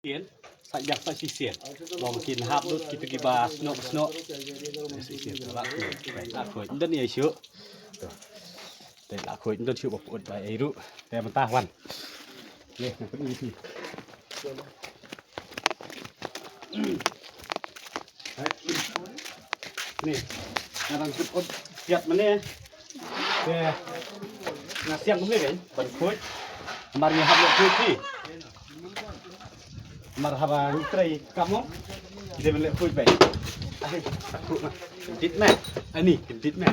Sien, sajak sak sisien. Bong kin hap dut kita gibas sno. Sisien lak khoi ndan ye syu. Te lak khoi ndan syu bok ut bai ru. Te mentah wan. Neh nak pergi sini. Nih, orang ut piat mana? Te ngasiang kemana kan? Ban khoi. Mari hap lak khoi ki. Marhaba tray kamu dia boleh khui baik aku kedit meh ani kedit meh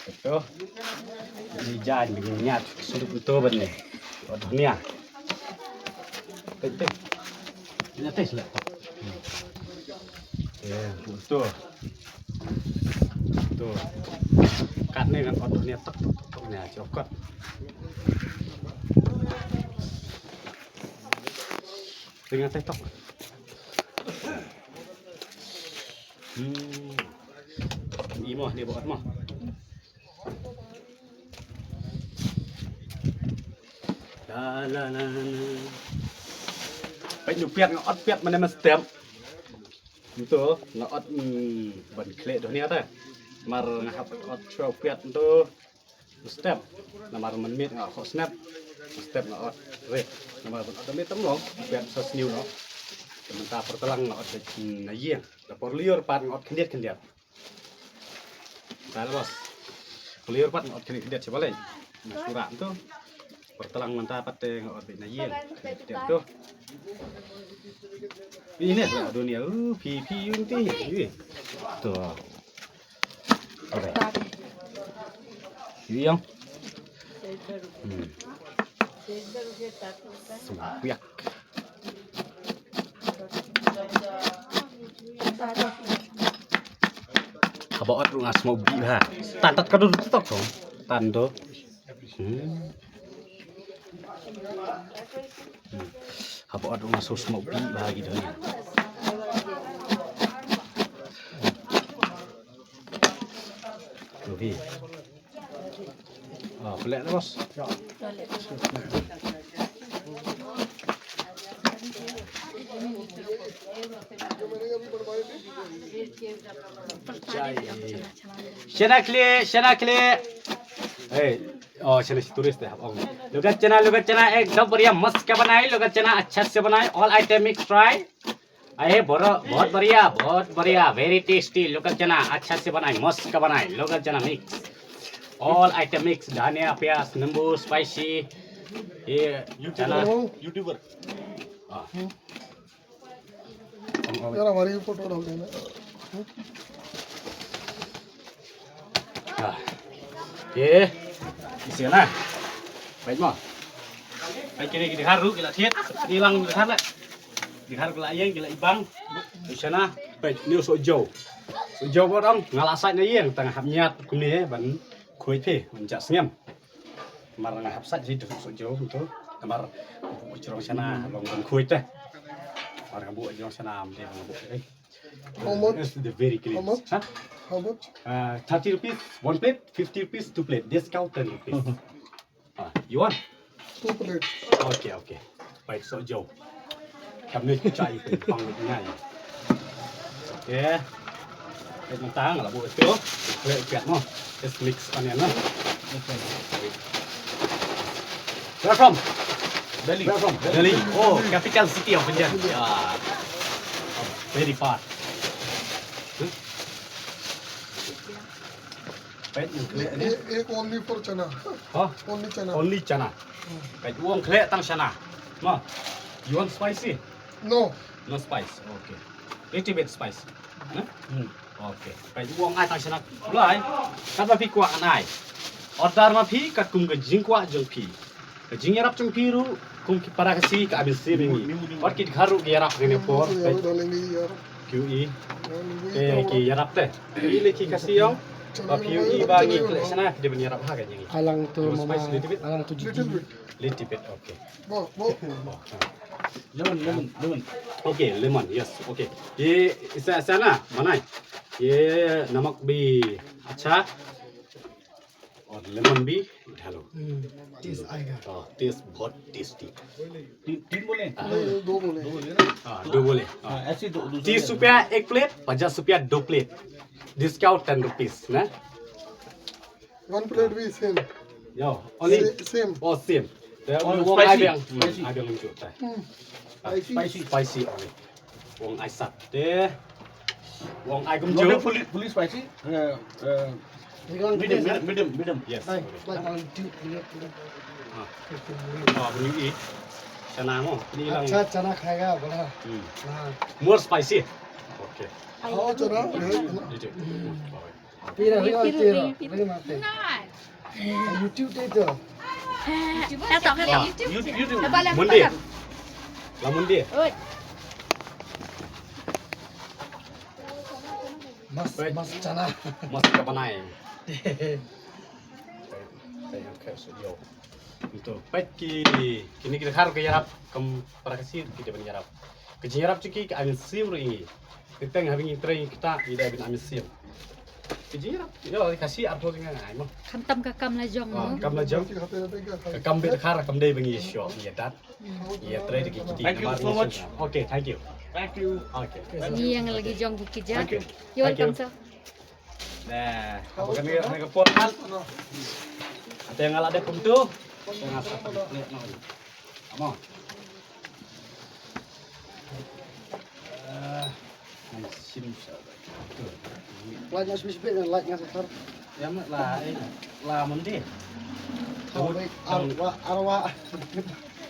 itu ni jan begini nyat sudah betul benar oh ni ah tek nyat tes lah betul betul kat ni kan oh ni tek ni cokot dengan TikTok. Imo dia buat mah. Dalanan. Pai nu piat ngot piat mana mas stem. Itu ngot ban kle do ni ata. Mar ngahap ot show piat itu step. Namar menmit ngak snap. Step ngot re. Namar otomatis temlong piat sesniu no. Sementara pertelang ngot na yeng. Lapor liur pat ngot kendiat. Salah bos. Liur pat ngot kendiat coba lain. Surat tu pertelang mentah pat ngot na yeng. Kendiat tu. Ini lah dunia. Pipi unti. Tu. Okey. Ini yang. Sempiak. Habot rungas mau bi ha. Tantat ka dulu tok dong. Tando. Habot rungas sus mau bi ha gitu ni. Okey. Oh, pelik dah bos. Chana kle. Hey, oh chana turis deh. Logat chana एकदम बढ़िया मस्त क्या बनाए लोगत चना अच्छा से बनाए all item mix try. अरे बहुत बढ़िया very tasty लोगत चना अच्छा से बनाए मस्त क्या बनाए लोगत चना mix. All item mix धनिया प्याज नींबू spicy ये चना यूट्यूबर यार हमारी फोटो डाल देना ये इसे ना baik mah baik kini di haru gila thiet di lang di haru di haru gila yang gila ibang di sana baik new sojo buat ông ngalasai na yang tengah hapnyat kuni ban khui pe mencak senyam mar ngahap sat jadi sojo itu kamar cerong sana long ban khui teh mar ngabu cerong sana dia ngabu how much it's the very clean how much huh? how much 30 rupees one plate 50 rupees two plate discount 10 rupees you want 2 plates okay baik sojo kami cai pang ngay okay cái mentang là bộ itu lệ piat mo just mix onion no where from Delhi oh capital city of India yeah very far Pet एक only for chana only chana pet uang kle tang chana ma you want spicy no no spice okay little bit spice okay pet uang ai tang chana mulai kat ma phi kwa anai order ma phi kat kum ke jing kwa jong phi ke jing yarap jong phi ru kum ki para kasi ka abis si ringi or kit gharu ki yarap rene por डालेंगे यार QE ki yarap teh ile ki kasi yong QE bagi kle sana dia punya yarap ha kan yang Alang tu mama, spice little bit alang tu little bit little bit okay वो lemon okay lemon yes okay ये sana mana ये नमक भी अच्छा और लेमन भी डालो टेस्ट आएगा टेस्ट बहुत टेस्टी 3 बोले नहीं 2 बोले हाँ 2 बोले ऐसे 30 रुपया 1 प्लेट 50 रुपया 2 प्लेट डिस्काउंट 10 रुपीस ना 1 plate भी same yo only same oh same Oh, wong spicy. ai Spicy. biang lucu tai spicy spicy only wong ai sat de wong ai kum Not jo fully spicy. Medium, Medium. yes Like on YouTube. oh bunyi i chana mo ni lang अच्छा चना खाएगा बोला हाँ more spicy okay हाँ चना itu Pira lagi mati YouTube tu tu mundi la mundi mas mas चना mas ka panai itu baik kini kita harus kerap para kasih kita menyerap kejarap cuki ke amin sim ini kita ngabing train kita tidak amin amin sim kejarap yo kasih apa dengan ai mo Kantam kakam la jong mo. kam la jam खाते खाते रहेगा kam bet khar kam dei bengi show ya dat ya train ki kita Thank you so much. okay thank you Thank you. okay Ni yang lagi jong kikija. Thank you. You Thank you. welcome sir. nah apa kan ni pot hal ada yang ala ada pun tu jangan sampai lihat mau mau sim like nya spesifik dan like nya setor ya lah mundi arwa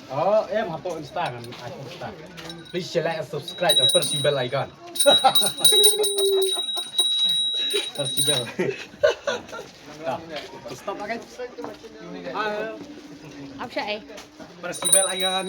oh em apa insta kan iPhone insta please share like and subscribe and press the bell icon press the bell stop lagi Apa siya eh? press the bell icon